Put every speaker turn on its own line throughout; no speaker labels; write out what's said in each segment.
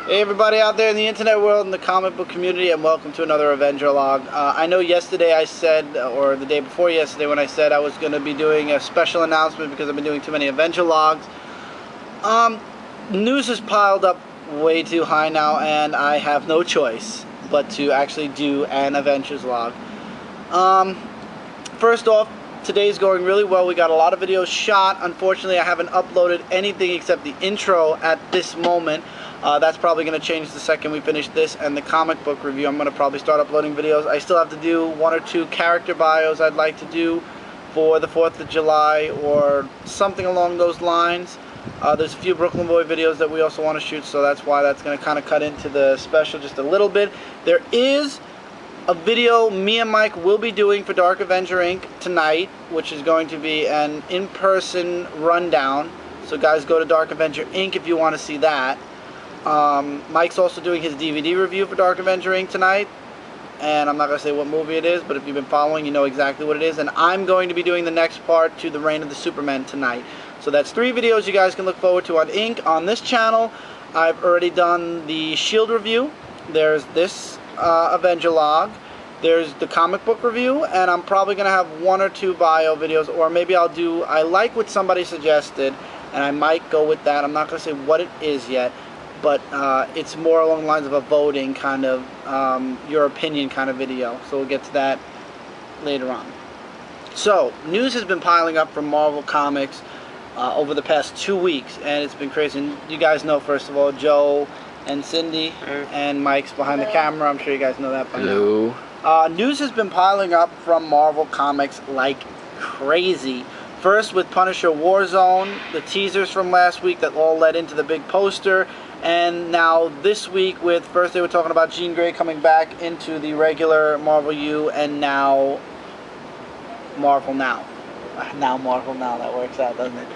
Hey everybody out there in the internet world and the comic book community, and welcome to another Avenger Log. I know yesterday I said, or the day before yesterday when I said I was going to be doing a special announcement because I've been doing too many Avenger Logs. News has piled up way too high now, and I have no choice but to actually do an Avengers Log. First off, today's going really well. We got a lot of videos shot. Unfortunately, I haven't uploaded anything except the intro at this moment. That's probably going to change the second we finish this and the comic book review. I'm going to probably start uploading videos. I still have to do one or two character bios I'd like to do for the 4th of July or something along those lines. There's a few Brooklyn Boy videos that we also want to shoot, so that's why that's going to kind of cut into the special just a little bit. There is a video me and Mike will be doing for Dark Avenger Inc. tonight, which is going to be an in-person rundown. So guys, go to Dark Avenger Inc. if you want to see that. Mike's also doing his DVD review for Dark Avenger Inc. tonight, and I'm not going to say what movie it is, but if you've been following, you know exactly what it is. And I'm going to be doing the next part to The Reign of the Supermen tonight. So that's 3 videos you guys can look forward to on Inc. On this channel, I've already done the S.H.I.E.L.D. review. There's this Avenger Log. There's the comic book review, and I'm probably going to have 1 or 2 bio videos, or maybe I'll do, I like what somebody suggested, and I might go with that. I'm not going to say what it is yet, but it's more along the lines of a voting kind of, your opinion kind of video. So we'll get to that later on. So, news has been piling up from Marvel Comics over the past 2 weeks, and it's been crazy. And you guys know, first of all, Joe and Cindy and Mike's behind the camera. I'm sure you guys know that by now. News has been piling up from Marvel Comics like crazy. First with Punisher Warzone, the teasers from last week that all led into the big poster. And now this week with, first they were talking about Jean Grey coming back into the regular Marvel U, and now Marvel Now. Now Marvel Now, that works out, doesn't it?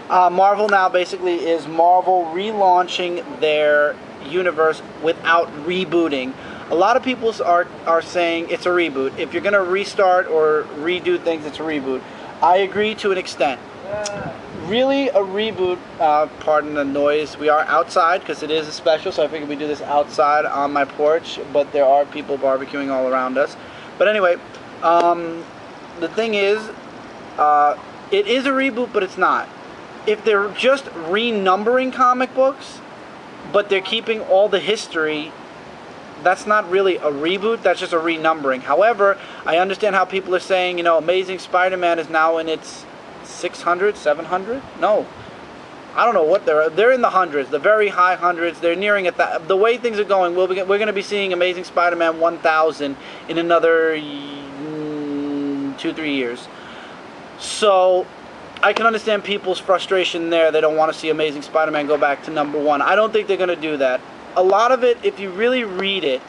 Marvel Now basically is Marvel relaunching their universe without rebooting. A lot of people are saying it's a reboot. If you're going to restart or redo things, it's a reboot. I agree to an extent. Really a reboot, pardon the noise. We are outside because it is a special, so I figured we do this outside on my porch, but there are people barbecuing all around us. But anyway, the thing is, it is a reboot, but it's not. If they're just renumbering comic books, but they're keeping all the history, that's not really a reboot, that's just a renumbering. However, I understand how people are saying, you know, Amazing Spider-Man is now in its 600, 700? No. I don't know what they're in the hundreds, the very high hundreds. They're nearing it. The way things are going, we're going to be seeing Amazing Spider-Man 1000 in another 2-3 years. So I can understand people's frustration there. They don't want to see Amazing Spider-Man go back to #1. I don't think they're going to do that. A lot of it, if you really read it,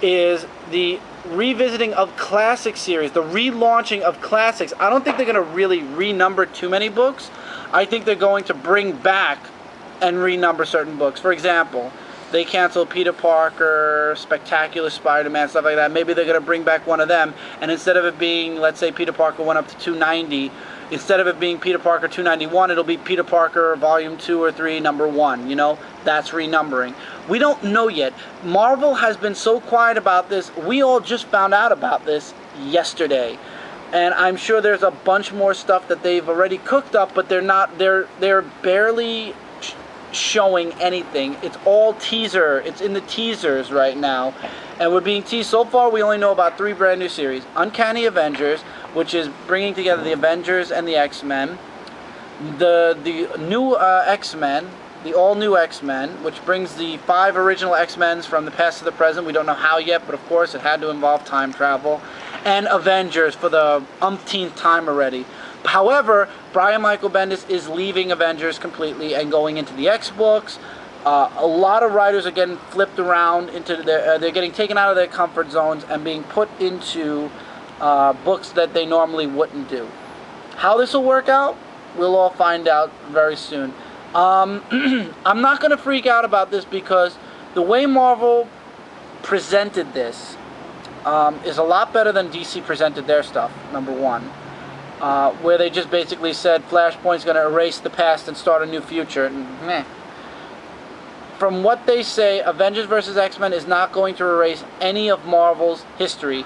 is the revisiting of classic series, the relaunching of classics. I don't think they're going to really renumber too many books. I think they're going to bring back and renumber certain books. For example, they canceled Peter Parker, Spectacular Spider-Man, stuff like that. Maybe they're going to bring back one of them, and instead of it being, let's say Peter Parker went up to 290, instead of it being Peter Parker 291, it'll be Peter Parker Volume 2 or 3, #1. You know, that's renumbering. We don't know yet. Marvel has been so quiet about this. We all just found out about this yesterday. And I'm sure there's a bunch more stuff that they've already cooked up, but they're barely showing anything. It's all teaser. It's in the teasers right now. And we're being teased. So far, we only know about 3 brand new series. Uncanny Avengers, which is bringing together the Avengers and the X-Men. The new X-Men, the all-new X-Men, which brings the 5 original X-Men from the past to the present. We don't know how yet, but of course it had to involve time travel. And Avengers for the umpteenth time already. However, Brian Michael Bendis is leaving Avengers completely and going into the X-books. A lot of writers are getting flipped around into they're getting taken out of their comfort zones and being put into books that they normally wouldn't do. How this will work out, we'll all find out very soon. I'm not going to freak out about this because the way Marvel presented this is a lot better than DC presented their stuff, #1. Where they just basically said Flashpoint's going to erase the past and start a new future. And, meh. from what they say, Avengers vs. X-Men is not going to erase any of Marvel's history.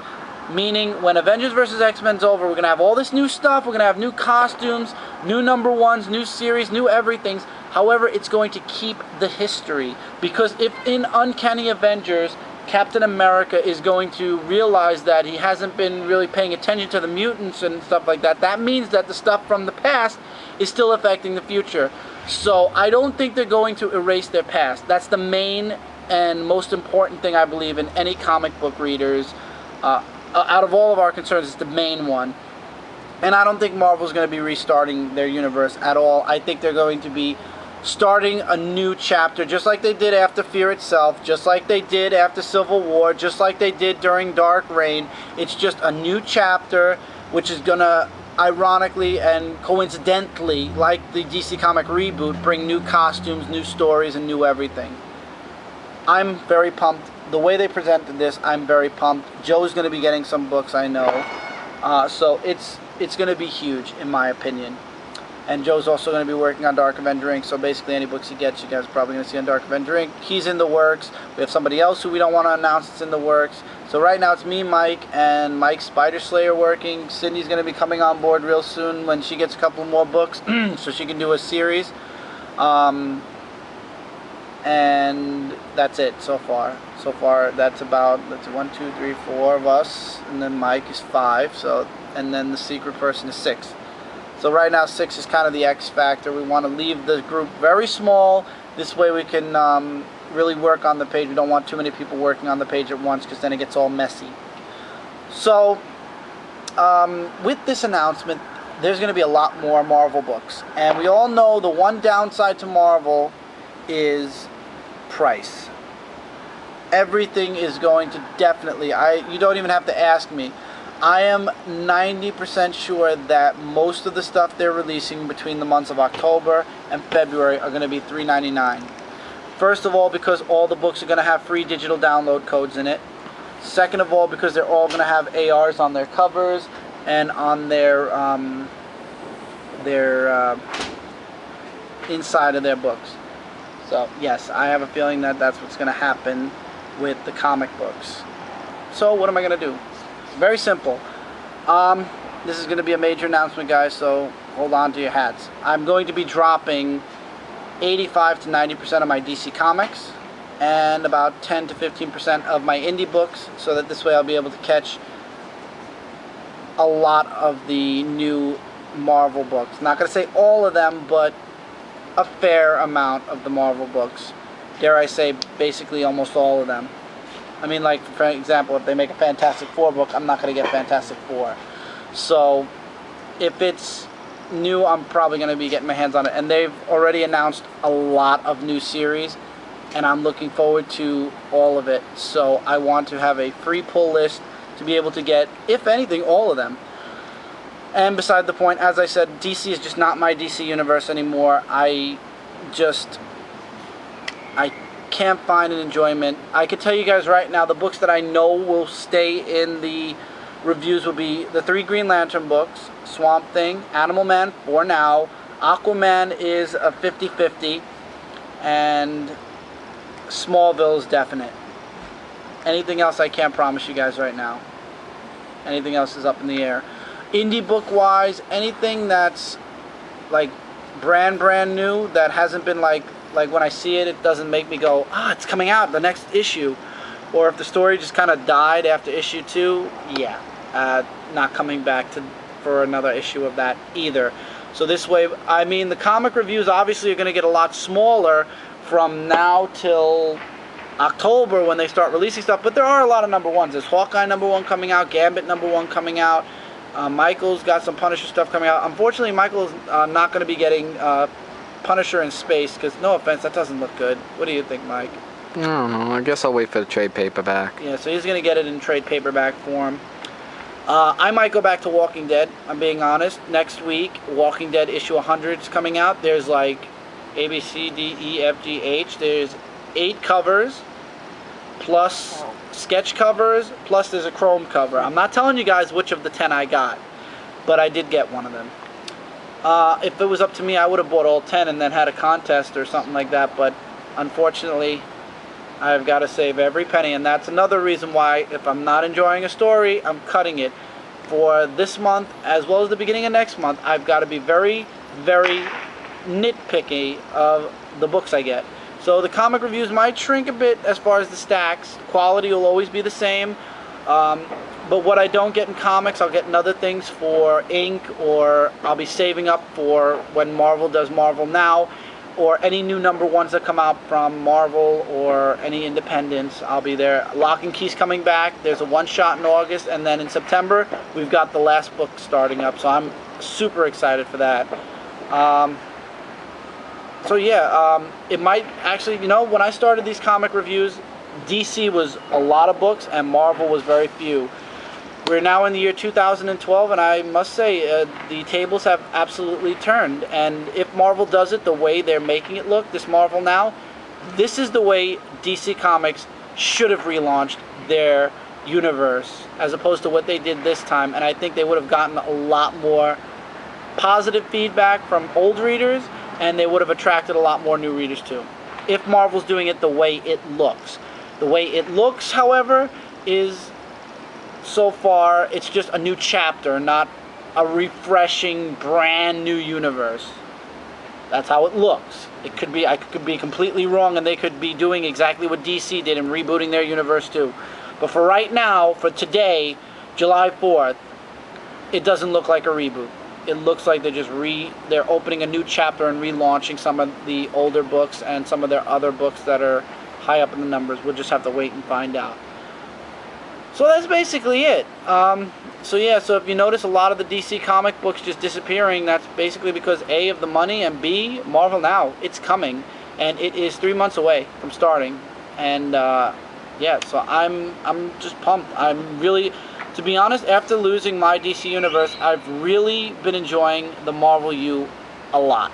Meaning, when Avengers vs. X-Men's over, we're going to have all this new stuff, we're going to have new costumes, new #1s, new series, new everythings. However, it's going to keep the history. Because if in Uncanny Avengers, Captain America is going to realize that he hasn't been really paying attention to the mutants and stuff like that, that means that the stuff from the past is still affecting the future. So I don't think they're going to erase their past. That's the main and most important thing I believe in any comic book readers. Out of all of our concerns, it's the main one. And I don't think Marvel's going to be restarting their universe at all. I think they're going to be starting a new chapter, just like they did after Fear Itself, just like they did after Civil War, just like they did during Dark Reign. It's just a new chapter, which is going to, ironically and coincidentally, like the DC Comic reboot, bring new costumes, new stories, and new everything. I'm very pumped. The way they presented this, I'm very pumped. Joe's going to be getting some books, I know. So it's going to be huge, in my opinion. And Joe's also going to be working on Dark Avenger Inc. So basically any books he gets, you guys are probably going to see on Dark Avenger Inc. He's in the works. We have somebody else who we don't want to announce that's in the works. So right now it's me, Mike, and Mike's Spider Slayer working. Sydney's going to be coming on board real soon when she gets a couple more books so she can do a series. And that's it so far. So far, that's 1, 2, 3, 4 of us, and then Mike is 5. So, and then the secret person is 6. So right now, 6 is kind of the X factor. We want to leave the group very small. This way, we can really work on the page. We don't want too many people working on the page at once, because then it gets all messy. So, with this announcement, there's going to be a lot more Marvel books, and we all know the one downside to Marvel is price. Everything is going to definitely, you don't even have to ask me. I am 90% sure that most of the stuff they're releasing between the months of October and February are going to be $3.99. First of all, because all the books are going to have free digital download codes in it. Second of all, because they're all going to have ARs on their covers and on their inside of their books. So yes, I have a feeling that that's what's going to happen with the comic books. So what am I going to do? Very simple. This is going to be a major announcement, guys, so hold on to your hats. I'm going to be dropping 85 to 90% of my DC Comics and about 10 to 15% of my indie books, so that this way I'll be able to catch a lot of the new Marvel books. Not going to say all of them, but a fair amount of the Marvel books. Dare I say, basically almost all of them. I mean, like, for example, if they make a Fantastic Four book, I'm not going to get Fantastic Four. So, if it's new, I'm probably going to be getting my hands on it. And they've already announced a lot of new series, and I'm looking forward to all of it. So, I want to have a free pull list to be able to get, if anything, all of them. And beside the point, as I said, DC is just not my DC universe anymore. I can't find an enjoyment. I can tell you guys right now, the books that I know will stay in the reviews will be the 3 Green Lantern books, Swamp Thing, Animal Man for now, Aquaman is a 50-50, and Smallville is definite. Anything else I can't promise you guys right now. Anything else is up in the air. Indie book wise, anything that's like brand new, that hasn't been like when I see it, it doesn't make me go, it's coming out, the next issue. Or if the story just kind of died after issue 2, yeah, not coming back for another issue of that either. So this way, I mean, the comic reviews obviously are going to get a lot smaller from now till October when they start releasing stuff, but there are a lot of #1s. There's Hawkeye #1 coming out, Gambit #1 coming out. Michael's got some Punisher stuff coming out. Unfortunately, Michael's not going to be getting Punisher in space, because, no offense, that doesn't look good. What do you think, Mike?
I don't know. I guess I'll wait for the trade paperback.
Yeah, so he's going to get it in trade paperback form. I might go back to Walking Dead, I'm being honest. Next week, Walking Dead issue 100 is coming out. There's like A, B, C, D, E, F, G, H. There's 8 covers, plus sketch covers, plus there's a chrome cover. I'm not telling you guys which of the 10 I got, but I did get one of them. If it was up to me, I would have bought all 10 and then had a contest or something like that, but unfortunately, I've got to save every penny, and that's another reason why if I'm not enjoying a story, I'm cutting it. For this month, as well as the beginning of next month, I've got to be very, very nitpicky of the books I get. So the comic reviews might shrink a bit as far as the stacks. Quality will always be the same. But what I don't get in comics, I'll get in other things for ink, or I'll be saving up for when Marvel does Marvel Now, or any new #1s that come out from Marvel, or any independents. I'll be there. Lock and Key's coming back. There's a one-shot in August, and then in September, we've got the last book starting up, so I'm super excited for that. So yeah, it might actually, you know, when I started these comic reviews, DC was a lot of books, and Marvel was very few. We're now in the year 2012, and I must say the tables have absolutely turned. And if Marvel does it the way they're making it look, this Marvel Now, this is the way DC Comics should have relaunched their universe, as opposed to what they did this time. And I think they would have gotten a lot more positive feedback from old readers, and they would have attracted a lot more new readers too, if Marvel's doing it the way it looks. The way it looks, however, is, so far, it's just a new chapter, not a refreshing, brand new universe. That's how it looks. It could be, I could be completely wrong, and they could be doing exactly what DC did and rebooting their universe too. But for right now, for today, July 4th, it doesn't look like a reboot. It looks like they're opening a new chapter and relaunching some of the older books and some of their other books that are high up in the numbers. We'll just have to wait and find out. So that's basically it. So yeah, so if you notice a lot of the DC comic books just disappearing, that's basically because A, of the money, and B, Marvel Now. It's coming, and it is 3 months away from starting. And yeah, so I'm just pumped. I'm really, to be honest, after losing my DC universe, I've really been enjoying the Marvel U a lot.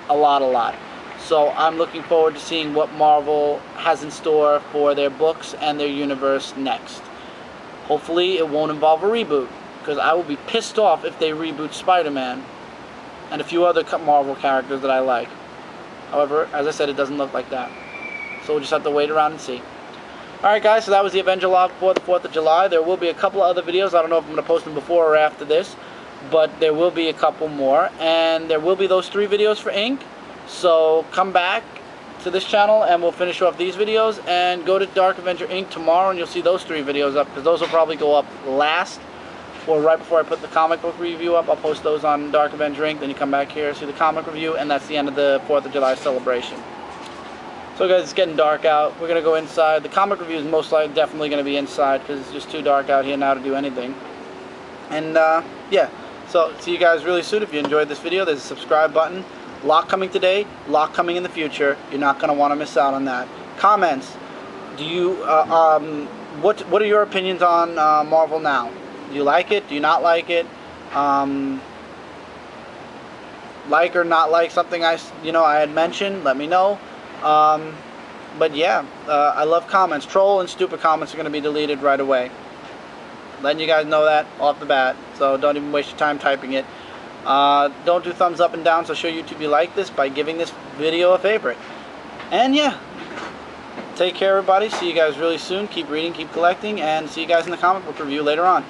A lot. So I'm looking forward to seeing what Marvel has in store for their books and their universe next. Hopefully it won't involve a reboot, because I will be pissed off if they reboot Spider-Man and a few other Marvel characters that I like. However, as I said, it doesn't look like that. So we'll just have to wait around and see. Alright guys, so that was the Avenger Log for the 4th of July. There will be a couple of other videos. I don't know if I'm going to post them before or after this, but there will be a couple more. And there will be those 3 videos for ink. So come back to this channel and we'll finish off these videos, and go to Dark Avenger Inc. tomorrow and you'll see those 3 videos up, because those will probably go up last, or right before I put the comic book review up. I'll post those on Dark Avenger Inc. Then you come back here, see the comic review, and that's the end of the 4th of July celebration. So guys, it's getting dark out. We're going to go inside. The comic review is most likely definitely going to be inside, because it's just too dark out here now to do anything. And yeah, so see you guys really soon. If you enjoyed this video, there's a subscribe button. Lock coming today, lock coming in the future. You're not going to want to miss out on that. Comments. Do you what are your opinions on Marvel Now? Do you like it? Do you not like it? Like or not like something I had mentioned? Let me know. But yeah, I love comments. Troll and stupid comments are going to be deleted right away. Letting you guys know that off the bat. So don't even waste your time typing it. Don't do thumbs up and down, so show YouTube you like this by giving this video a favorite. And yeah, take care everybody. See you guys really soon. Keep reading, keep collecting, and see you guys in the comic book review later on.